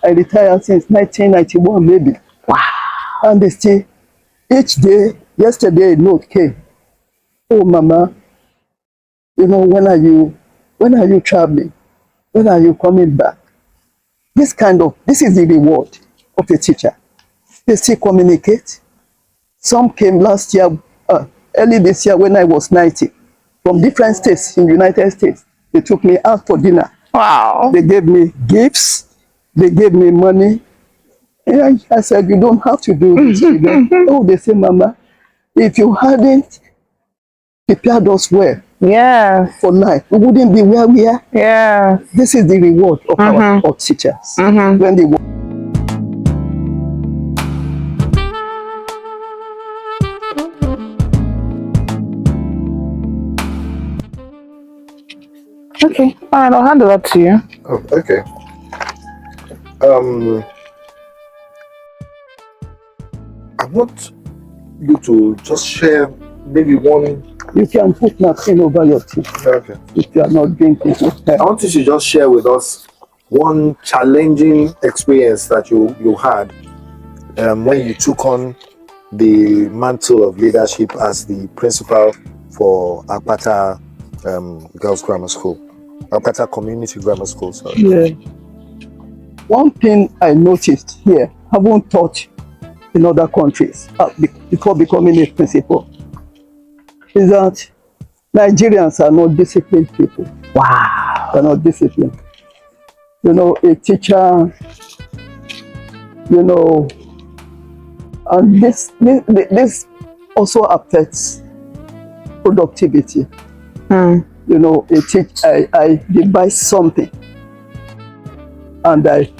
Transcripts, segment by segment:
I retired since 1991 maybe. Wow. And they still, each day, yesterday a note came. Oh, Mama, you know, when are you traveling? When are you coming back? This is the reward of a teacher. They still communicate. Some came last year, early this year when I was 90, from different states in the United States. They took me out for dinner. Wow. They gave me gifts. They gave me money. And I said, you don't have to do this. Oh, they say, Mama, if you hadn't prepared us well for life, we wouldn't be where we are. Yeah. This is the reward of our teachers. When they Okay. All right, I'll hand it up to you. Oh, okay. I want you to just share maybe one. You can put nothing over your teeth. Okay. If you are not drinking. I want you to just share with us one challenging experience that you had when you took on the mantle of leadership as the principal for Akpata Girls Grammar School, Akpata Community Grammar School. Sorry. Yeah. One thing I noticed here, I haven't taught in other countries before becoming a principal, is that Nigerians are not disciplined people. Wow. They're not disciplined. You know, a teacher, you know, and this also affects productivity. You know, I devised something and I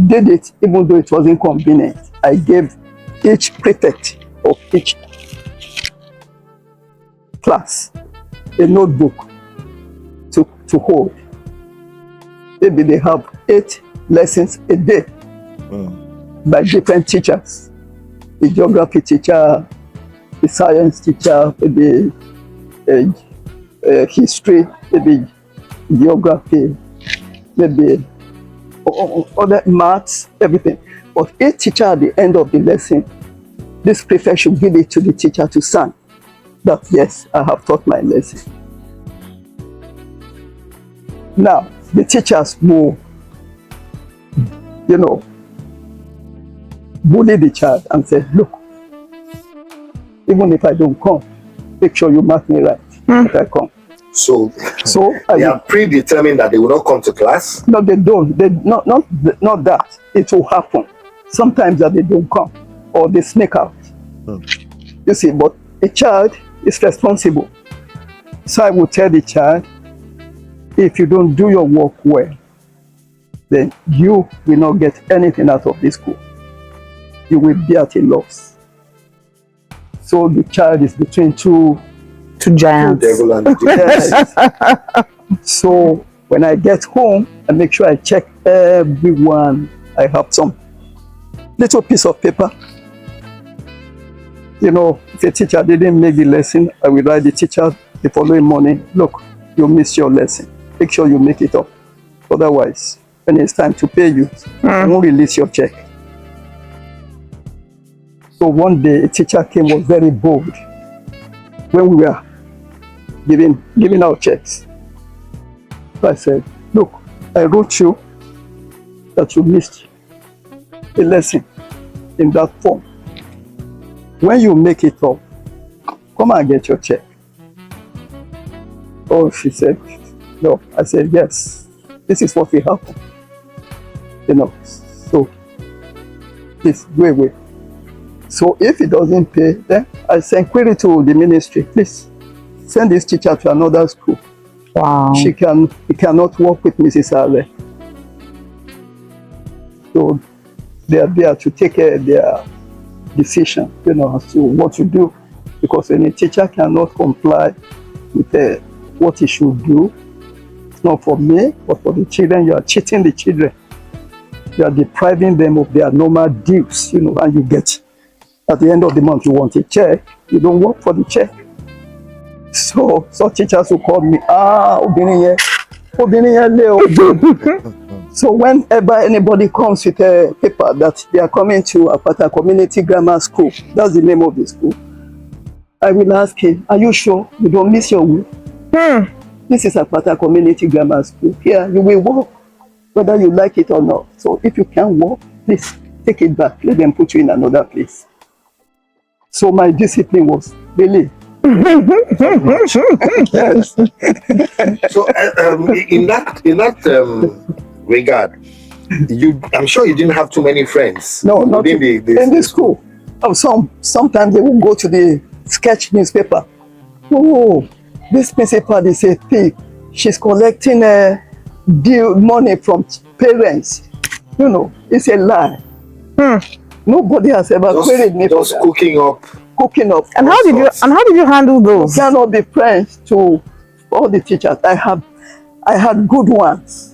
did it even though it wasn't convenient. I gave each prefect of each class a notebook to hold. Maybe they have 8 lessons a day by different teachers. The geography teacher, the science teacher, maybe history, maybe geography, maybe other maths, everything. But each teacher at the end of the lesson, this prefect should give it to the teacher to sign that, yes, I have taught my lesson. Now, the teachers will, you know, bully the child and say, look, even if I don't come, make sure you mark me right if I come. So they are predetermined that they will not come to class? No, they don't. Not that. It will happen. Sometimes that they don't come or they sneak out. You see, but a child is responsible. So I will tell the child, if you don't do your work well, then you will not get anything out of this school. You will be at a loss. So the child is between two giants. Devil and the yes. So when I get home, I make sure I check everyone. I have some little piece of paper. You know, if a teacher didn't make the lesson, I will write the teacher the following morning, look, you missed your lesson. Make sure you make it up. Otherwise, when it's time to pay you, I won't release your check. So one day, a teacher came, was very bold when we were giving out checks. So I said, look, I wrote you that you missed a lesson in that form. When you make it up, come and get your check. Oh, she said, no. I said, yes, this is what will happen. You know, so please go away. So if he doesn't pay, then I send query to the ministry. Please send this teacher to another school. Wow. He cannot work with Mrs. Ale. So they are there to take their decision, you know, as to what to do. Because when a teacher cannot comply with what he should do, it's not for me, but for the children. You are cheating the children. You are depriving them of their normal dues, you know, and you get, at the end of the month, you want a check, you don't work for the check. So teachers will call me, So whenever anybody comes with a paper that they are coming to Apata Community Grammar School, that's the name of the school, I will ask him, are you sure you don't miss your way? This is Apata Community Grammar School. Here you will walk, whether you like it or not. So if you can't walk, please take it back. Let them put you in another place. So my discipline was really. Yes. So in that regard, I'm sure you didn't have too many friends. No, not within in the school. Oh, sometimes they will go to the sketch newspaper. Oh, this principal is a thief. She's collecting money from parents. You know, it's a lie. Nobody has ever queried me for just that. Cooking up. And how did you handle those? You cannot be friends to all the teachers. I had good ones.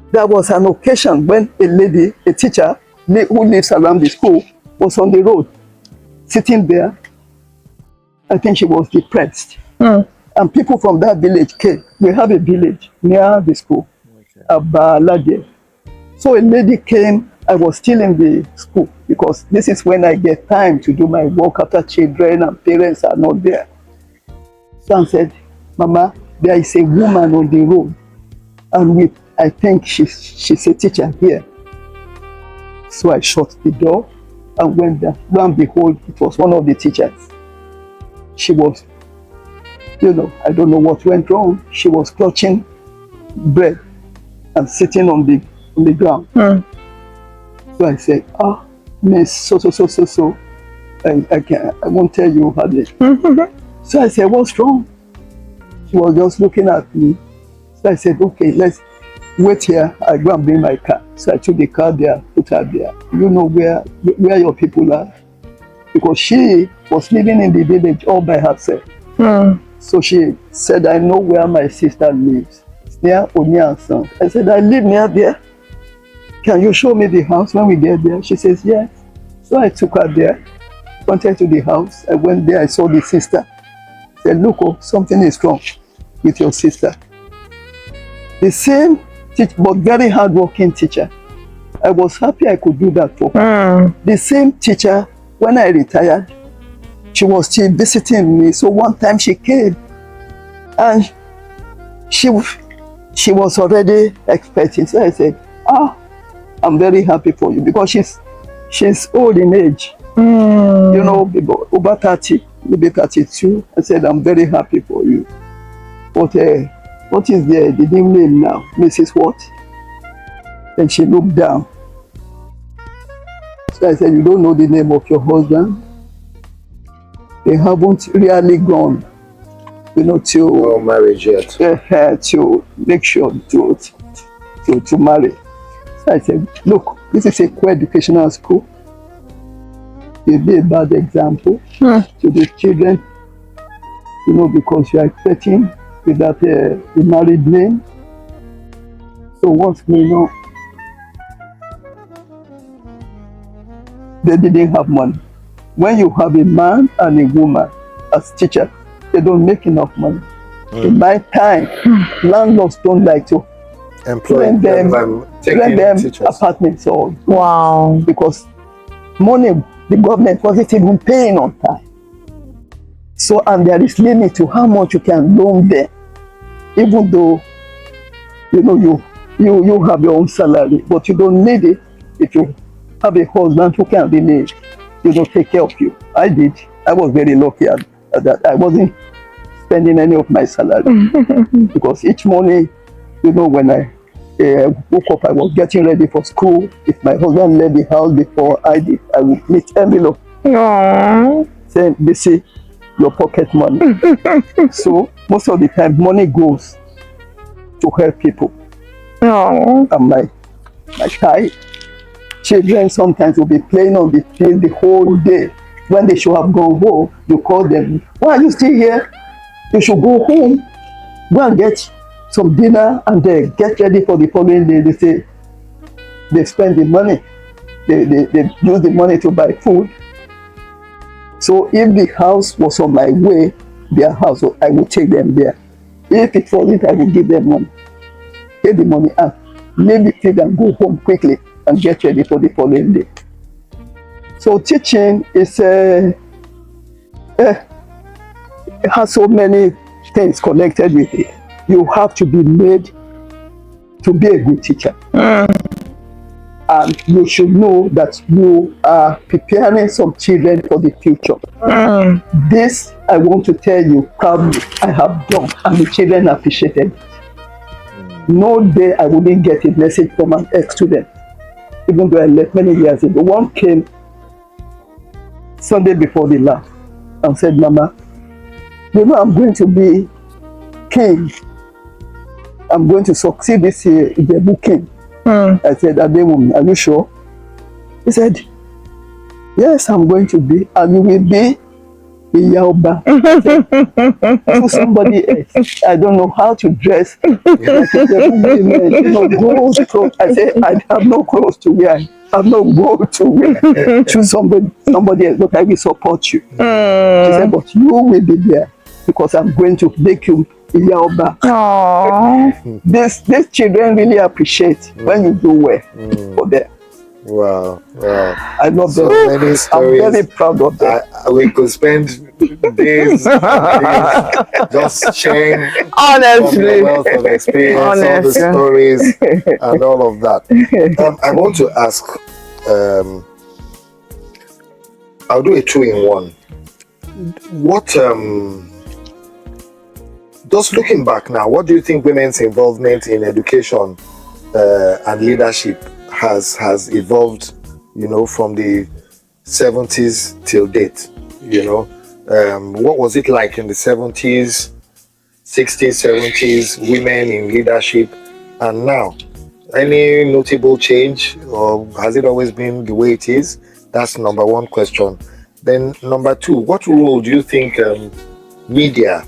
There was an occasion when a teacher who lives around the school, was on the road, sitting there. I think she was depressed. And people from that village came. We have a village near the school, Abalade. So a lady came. I was still in the school because this is when I get time to do my work after children and parents are not there. So I said, Mama, there is a woman on the road, and I think she's a teacher here. So I shut the door and went there. Lo and behold, it was one of the teachers. She was, I don't know what went wrong. She was clutching bread and sitting on the ground. So I said, Miss so. I won't tell you how this. So I said, what's wrong? She was just looking at me. So I said, okay, let's wait here. I go and bring my car. So I took the car there, put her there. You know where your people are? Because she was living in the village all by herself. So she said, I know where my sister lives. It's near Onya and Son. I said, I live near there. Can you show me the house when we get there? She says, yes. So I took her there, went to the house. I went there, I saw the sister. I said, look, something is wrong with your sister. The same teacher, but very hardworking teacher. I was happy I could do that for her. The same teacher, when I retired, she was still visiting me. So one time she came and she was already expecting. So I said, I'm very happy for you because she's old in age. Over 30, maybe 32. I said, I'm very happy for you. But what is the new name now? Mrs. What? Then she looked down. So I said, you don't know the name of your husband? They haven't really gone, to marriage yet. To make sure to marry. So I said, look, this is a co-educational school. You'll be a bad example to the children, because you are expecting without a married name. So what's going on? They didn't have money. When you have a man and a woman as teachers, they don't make enough money. In my time, landlords don't like to rent them apartments or because money the government wasn't even paying on time. So and there is limit to how much you can loan them, even though you have your own salary, but you don't need it if you have a husband who can really take care of you. I did. I was very lucky at that. I wasn't spending any of my salary because each morning, when I woke up, I was getting ready for school. If my husband left the house before I did, I would meet envelope saying, "This is your pocket money." So most of the time, money goes to help people. And my child children sometimes will be playing on the field the whole day. When they should have gone home, you call them, why are you still here? You should go home, go and get some dinner and then get ready for the following day. They say they spend the money, they use the money to buy food. So if the house was on my way, their house, I would take them there. If it wasn't, I would give them money. Take the money out. leave the kid and go home quickly and get ready for the following day. So teaching is it has so many things connected with it. You have to be made to be a good teacher. And you should know that you are preparing some children for the future. This, I want to tell you proudly, I have done, and the children appreciated it. No day I wouldn't get a message from an ex-student, even though I left many years ago. One came Sunday before the last and said, Mama, you know I'm going to be king. I'm going to succeed this year in the book king. I said, Adewumi, are you sure? He said, yes, I'm going to be, and you will be Iyaoba. To somebody else. I don't know how to dress. Like gold clothes. I said, I have no clothes to wear. I have no gold to wear. Choose somebody else. Look, I will support you. She said, but you will be there because I'm going to make you Iyaoba. These children really appreciate when you do well for them. Wow. I love them. Many stories. I'm very proud of them. We could spend days just sharing Honestly. the wealth of experience, all the stories, and all of that. I want to ask, I'll do a 2-in-1. What, just looking back now, what do you think women's involvement in education and leadership has evolved, from the 70s till date? What was it like in the 70s, 60s, 70s, women in leadership, and now? Any notable change, or has it always been the way it is? That's number one question. Then number two, what role do you think media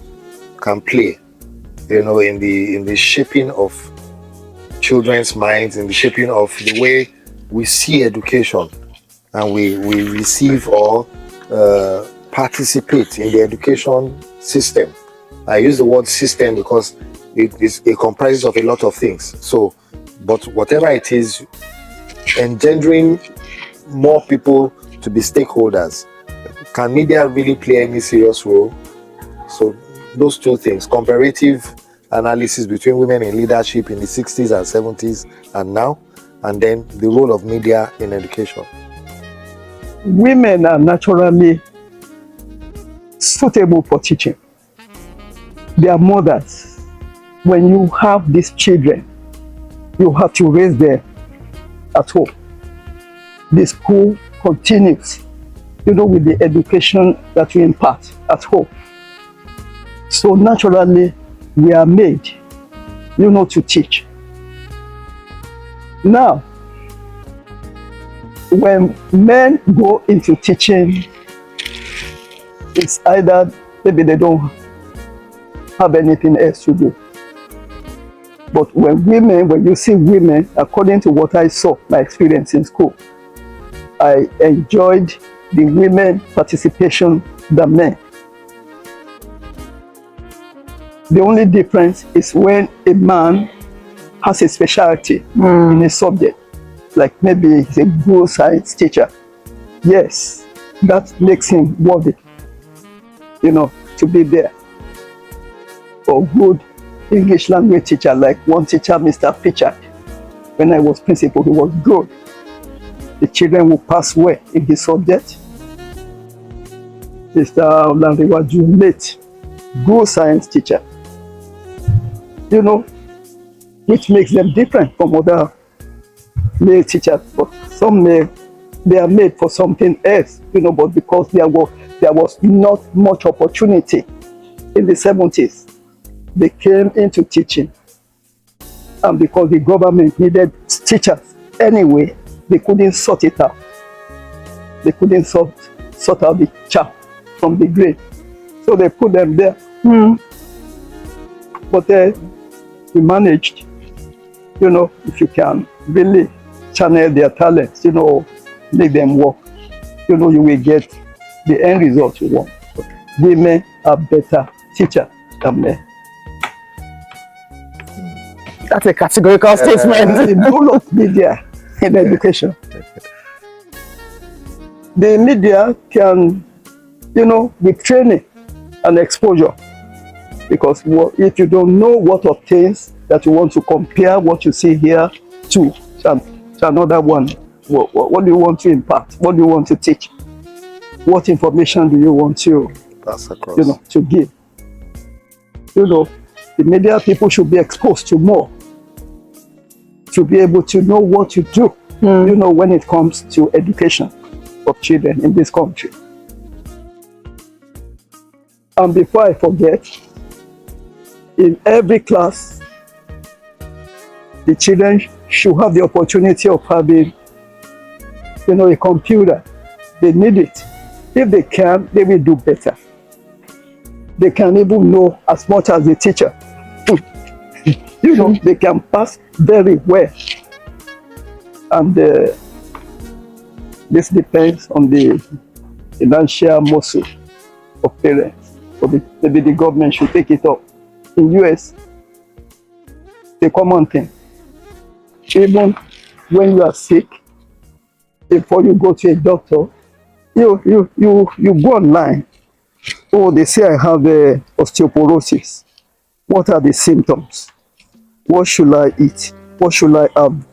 can play, in the shaping of children's minds, in the shaping of the way we see education and we receive or participate in the education system? I use the word system because it comprises of a lot of things. So, but whatever it is, engendering more people to be stakeholders, can media really play any serious role? So those two things, comparative analysis between women in leadership in the 60s and 70s and now, and then the role of media in education. Women are naturally suitable for teaching. They are mothers. When you have these children, you have to raise them at home. The school continues, with the education that we impart at home. So naturally, we are made, to teach. Now, when men go into teaching, it's either maybe they don't have anything else to do. But when you see women, according to what I saw, my experience in school, I enjoyed the women participation than men. The only difference is when a man has a specialty in a subject, like maybe he's a good science teacher. Yes, that makes him worthy, to be there. Or good English language teacher, like one teacher, Mr. Pitchard. When I was principal, he was good. The children will pass well in his subject. Mr. Olanrewaju late, good science teacher. Which makes them different from other male teachers. But some male, they are made for something else, but because there was not much opportunity in the 70s, they came into teaching. And because the government needed teachers anyway, they couldn't sort it out. They couldn't sort out the chaff from the grain. So they put them there. But we managed, if you can really channel their talents, make them work, you will get the end result you want. But women are better teachers than men. That's a categorical statement. The role of media in education. The media can, with training and exposure, because if you don't know what obtains that you want to compare what you see here to another one, what do you want to impart? What do you want to teach? What information do you want to, pass across? To give? The media people should be exposed to more, to be able to know what to do, when it comes to education of children in this country. And before I forget, in every class, the children should have the opportunity of having, a computer. They need it. If they can, they will do better. They can even know as much as the teacher. They can pass very well. And this depends on the financial muscle of parents. Or maybe the government should take it up. In US, the common thing, even when you are sick, before you go to a doctor, you go online. Oh, they say I have osteoporosis. What are the symptoms? What should I eat? What should I have